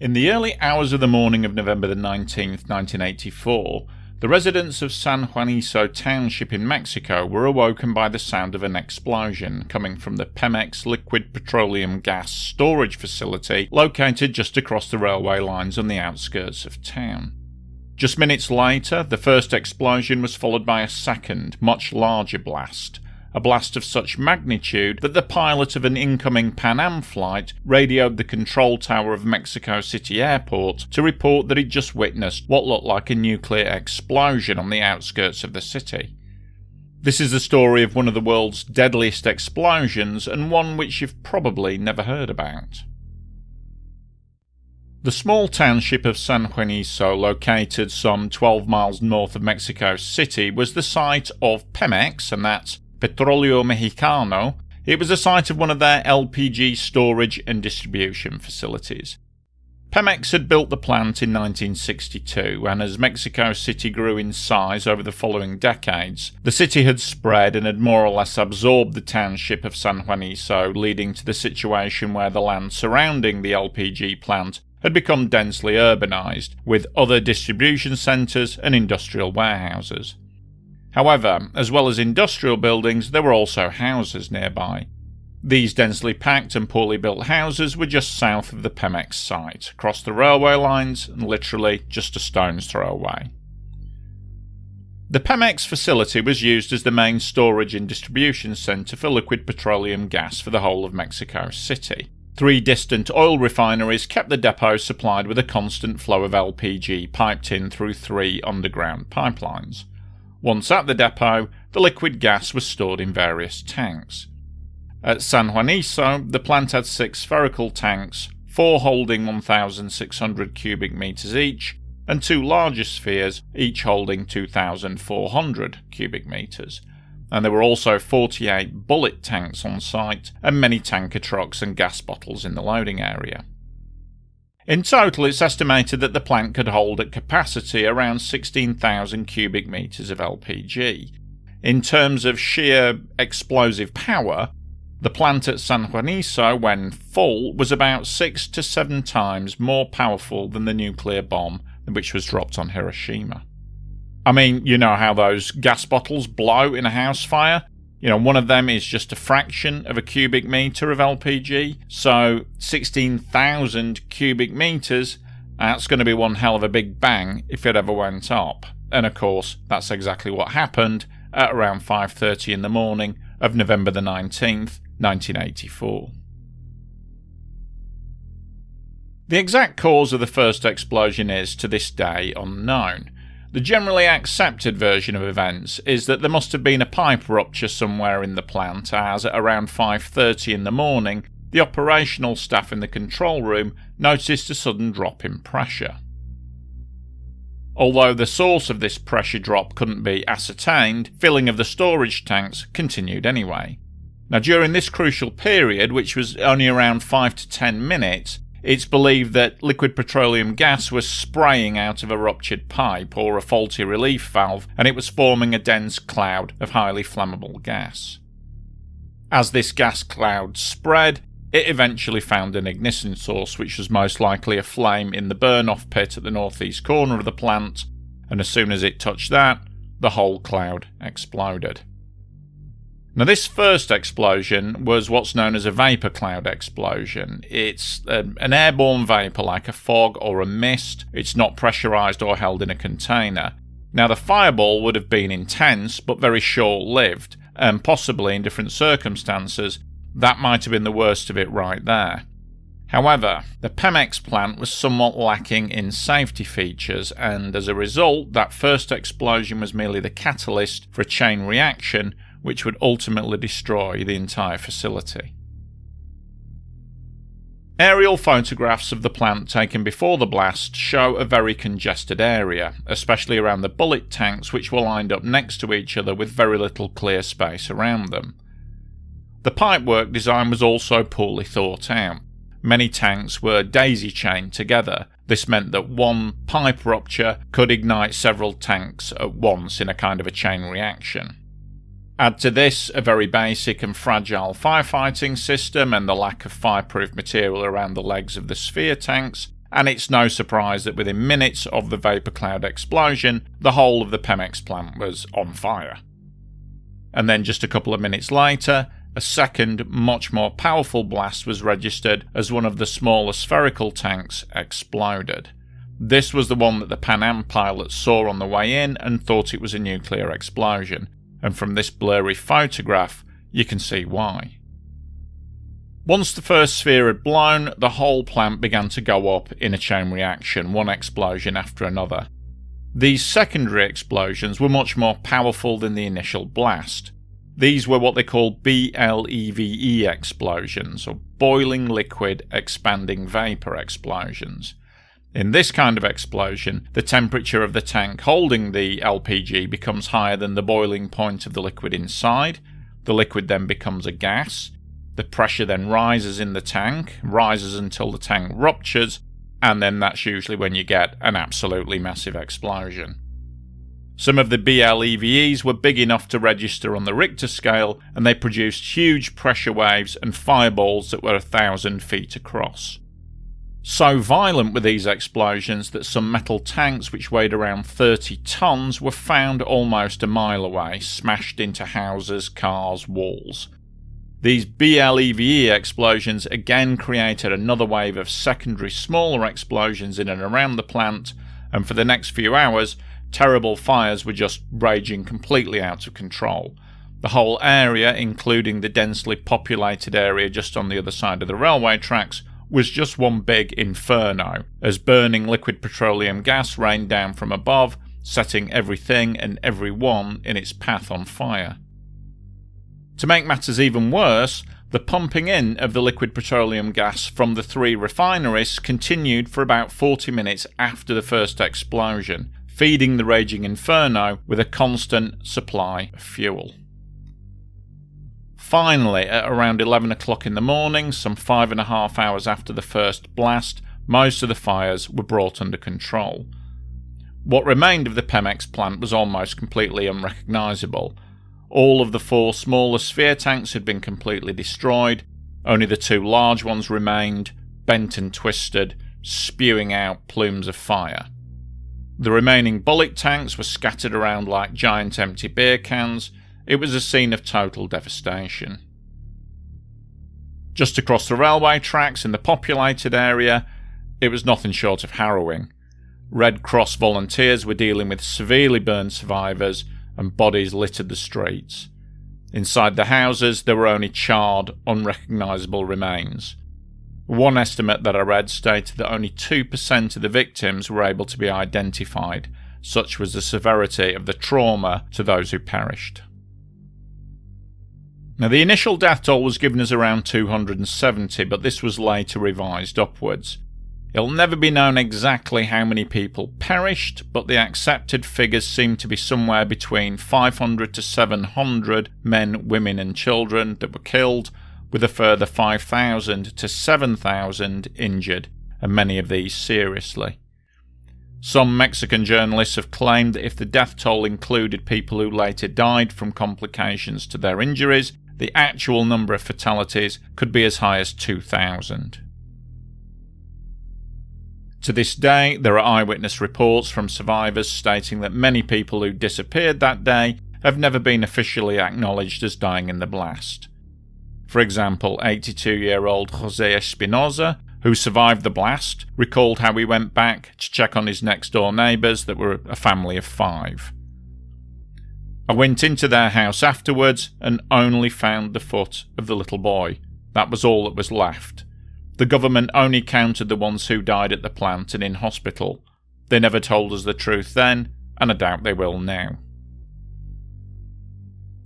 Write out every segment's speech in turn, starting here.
In the early hours of the morning of November the 19th, 1984, the residents of San Juanico Township in Mexico were awoken by the sound of an explosion coming from the PEMEX liquid petroleum gas storage facility located just across the railway lines on the outskirts of town. Just minutes later, the first explosion was followed by a second, much larger blast. A blast of such magnitude that the pilot of an incoming Pan Am flight radioed the control tower of Mexico City Airport to report that he'd just witnessed what looked like a nuclear explosion on the outskirts of the city. This is the story of one of the world's deadliest explosions, and one which you've probably never heard about. The small township of San Juanico, located some 12 miles north of Mexico City, was the site of PEMEX, and that's Petróleo Mexicano. It was the site of one of their LPG storage and distribution facilities. PEMEX had built the plant in 1962, and as Mexico City grew in size over the following decades, the city had spread and had more or less absorbed the township of San Juanico, leading to the situation where the land surrounding the LPG plant had become densely urbanised, with other distribution centres and industrial warehouses. However, as well as industrial buildings, there were also houses nearby. These densely packed and poorly built houses were just south of the PEMEX site, across the railway lines and literally just a stone's throw away. The PEMEX facility was used as the main storage and distribution centre for liquid petroleum gas for the whole of Mexico City. 3 distant oil refineries kept the depot supplied with a constant flow of LPG piped in through 3 underground pipelines. Once at the depot, the liquid gas was stored in various tanks. At San Juanico, the plant had 6 spherical tanks, 4 holding 1,600 cubic metres each, and 2 larger spheres, each holding 2,400 cubic metres. And there were also 48 bullet tanks on site, and many tanker trucks and gas bottles in the loading area. In total, it's estimated that the plant could hold at capacity around 16,000 cubic metres of LPG. In terms of sheer explosive power, the plant at San Juanico, when full, was about 6 to 7 times more powerful than the nuclear bomb which was dropped on Hiroshima. I mean, you know how those gas bottles blow in a house fire? One of them is just a fraction of a cubic metre of LPG, so 16,000 cubic metres, that's going to be one hell of a big bang if it ever went up. And of course, that's exactly what happened at around 5:30 in the morning of November the 19th, 1984. The exact cause of the first explosion is, to this day, unknown. The generally accepted version of events is that there must have been a pipe rupture somewhere in the plant, as at around 5:30 in the morning, the operational staff in the control room noticed a sudden drop in pressure. Although the source of this pressure drop couldn't be ascertained, filling of the storage tanks continued anyway. Now, during this crucial period, which was only around 5 to 10 minutes, it's believed that liquid petroleum gas was spraying out of a ruptured pipe or a faulty relief valve, and it was forming a dense cloud of highly flammable gas. As this gas cloud spread, it eventually found an ignition source, which was most likely a flame in the burn-off pit at the northeast corner of the plant, and as soon as it touched that, the whole cloud exploded. Now, this first explosion was what's known as a vapour cloud explosion. It's an airborne vapour like a fog or a mist. It's not pressurised or held in a container. Now, the fireball would have been intense but very short-lived, and possibly in different circumstances, that might have been the worst of it right there. However, the PEMEX plant was somewhat lacking in safety features, and as a result, that first explosion was merely the catalyst for a chain reaction which would ultimately destroy the entire facility. Aerial photographs of the plant taken before the blast show a very congested area, especially around the bullet tanks, which were lined up next to each other with very little clear space around them. The pipework design was also poorly thought out. Many tanks were daisy-chained together. This meant that one pipe rupture could ignite several tanks at once in a kind of a chain reaction. Add to this a very basic and fragile firefighting system and the lack of fireproof material around the legs of the sphere tanks, and it's no surprise that within minutes of the vapour cloud explosion, the whole of the PEMEX plant was on fire. And then just a couple of minutes later, a second, much more powerful blast was registered as one of the smaller spherical tanks exploded. This was the one that the Pan Am pilots saw on the way in and thought it was a nuclear explosion, and from this blurry photograph, you can see why. Once the first sphere had blown, the whole plant began to go up in a chain reaction, one explosion after another. These secondary explosions were much more powerful than the initial blast. These were what they call BLEVE explosions, or boiling liquid expanding vapour explosions. In this kind of explosion, the temperature of the tank holding the LPG becomes higher than the boiling point of the liquid inside. The liquid then becomes a gas. The pressure then rises in the tank, rises until the tank ruptures, and then that's usually when you get an absolutely massive explosion. Some of the BLEVEs were big enough to register on the Richter scale, and they produced huge pressure waves and fireballs that were 1,000 feet across. So violent were these explosions that some metal tanks which weighed around 30 tons were found almost a mile away, smashed into houses, cars, walls. These BLEVE explosions again created another wave of secondary smaller explosions in and around the plant, and for the next few hours, terrible fires were just raging completely out of control. The whole area, including the densely populated area just on the other side of the railway tracks, was just one big inferno, as burning liquid petroleum gas rained down from above, setting everything and everyone in its path on fire. To make matters even worse, the pumping in of the liquid petroleum gas from the 3 refineries continued for about 40 minutes after the first explosion, feeding the raging inferno with a constant supply of fuel. Finally, at around 11 o'clock in the morning, some 5.5 hours after the first blast, most of the fires were brought under control. What remained of the PEMEX plant was almost completely unrecognisable. All of the 4 smaller sphere tanks had been completely destroyed, only the 2 large ones remained, bent and twisted, spewing out plumes of fire. The remaining bullet tanks were scattered around like giant empty beer cans. It was a scene of total devastation. Just across the railway tracks in the populated area, it was nothing short of harrowing. Red Cross volunteers were dealing with severely burned survivors, and bodies littered the streets. Inside the houses, there were only charred, unrecognisable remains. One estimate that I read stated that only 2% of the victims were able to be identified. Such was the severity of the trauma to those who perished. Now, the initial death toll was given as around 270, but this was later revised upwards. It'll never be known exactly how many people perished, but the accepted figures seem to be somewhere between 500 to 700 men, women and children that were killed, with a further 5,000 to 7,000 injured, and many of these seriously. Some Mexican journalists have claimed that if the death toll included people who later died from complications to their injuries, the actual number of fatalities could be as high as 2,000. To this day, there are eyewitness reports from survivors stating that many people who disappeared that day have never been officially acknowledged as dying in the blast. For example, 82-year-old Jose Espinoza, who survived the blast, recalled how he went back to check on his next-door neighbours that were a family of 5. I went into their house afterwards and only found the foot of the little boy. That was all that was left. The government only counted the ones who died at the plant and in hospital. They never told us the truth then, and I doubt they will now.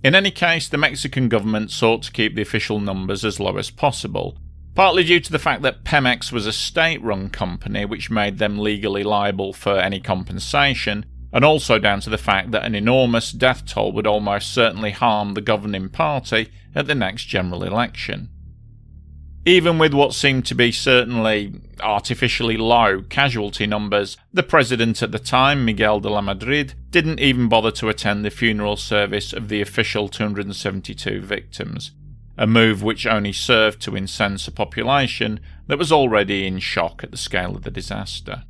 In any case, the Mexican government sought to keep the official numbers as low as possible, partly due to the fact that PEMEX was a state-run company which made them legally liable for any compensation, and also down to the fact that an enormous death toll would almost certainly harm the governing party at the next general election. Even with what seemed to be certainly artificially low casualty numbers, the president at the time, Miguel de la Madrid, didn't even bother to attend the funeral service of the official 272 victims. a move which only served to incense a population that was already in shock at the scale of the disaster.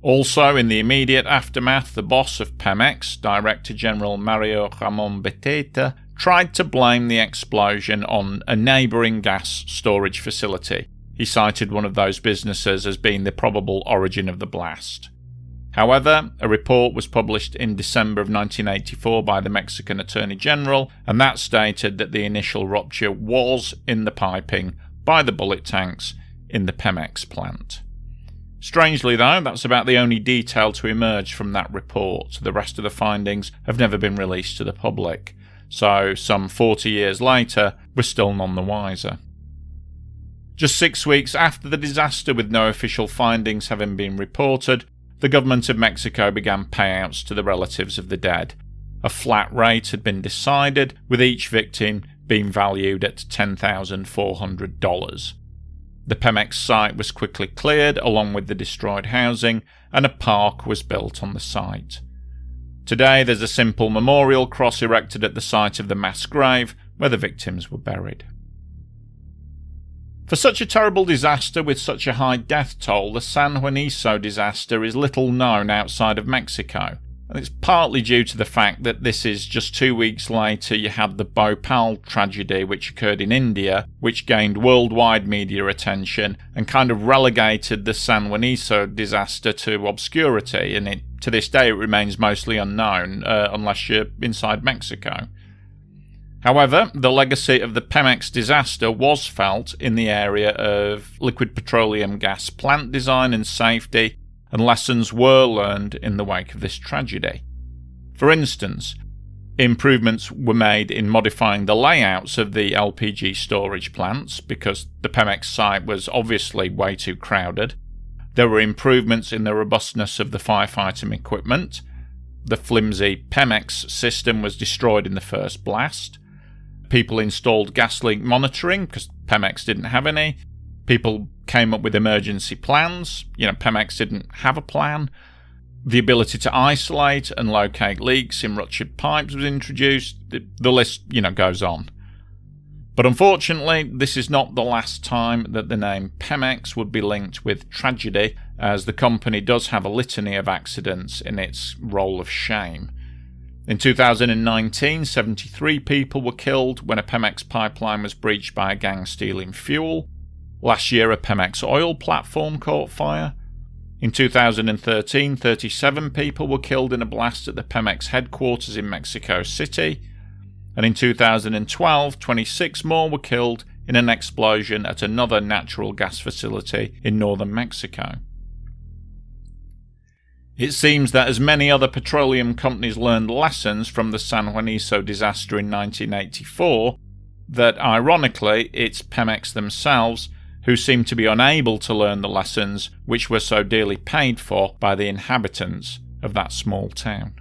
Also, in the immediate aftermath, the boss of PEMEX, Director General Mario Ramon Beteta, tried to blame the explosion on a neighbouring gas storage facility. He cited one of those businesses as being the probable origin of the blast. However, a report was published in December of 1984 by the Mexican Attorney General, and that stated that the initial rupture was in the piping by the bullet tanks in the PEMEX plant. Strangely though, that's about the only detail to emerge from that report. The rest of the findings have never been released to the public, so some 40 years later, we're still none the wiser. Just 6 weeks after the disaster, with no official findings having been reported, the government of Mexico began payouts to the relatives of the dead. A flat rate had been decided, with each victim being valued at $10,400. The PEMEX site was quickly cleared, along with the destroyed housing, and a park was built on the site. Today there's a simple memorial cross erected at the site of the mass grave where the victims were buried. For such a terrible disaster with such a high death toll, the San Juanico disaster is little known outside of Mexico. And it's partly due to the fact that this is just 2 weeks later you had the Bhopal tragedy which occurred in India, which gained worldwide media attention and kind of relegated the San Juanico disaster to obscurity, and to this day it remains mostly unknown unless you're inside Mexico. However, the legacy of the PEMEX disaster was felt in the area of liquid petroleum gas plant design and safety, and lessons were learned in the wake of this tragedy. For instance, improvements were made in modifying the layouts of the LPG storage plants because the PEMEX site was obviously way too crowded. There were improvements in the robustness of the firefighting equipment. The flimsy PEMEX system was destroyed in the first blast. People installed gas leak monitoring because PEMEX didn't have any. People came up with emergency plans. PEMEX didn't have a plan. The ability to isolate and locate leaks in ruptured pipes was introduced. The list, goes on. But unfortunately, this is not the last time that the name PEMEX would be linked with tragedy, as the company does have a litany of accidents in its roll of shame. In 2019, 73 people were killed when a PEMEX pipeline was breached by a gang stealing fuel. Last year, a PEMEX oil platform caught fire. In 2013, 37 people were killed in a blast at the PEMEX headquarters in Mexico City. And in 2012, 26 more were killed in an explosion at another natural gas facility in northern Mexico. It seems that as many other petroleum companies learned lessons from the San Juanico disaster in 1984, that ironically it's PEMEX themselves who seem to be unable to learn the lessons which were so dearly paid for by the inhabitants of that small town.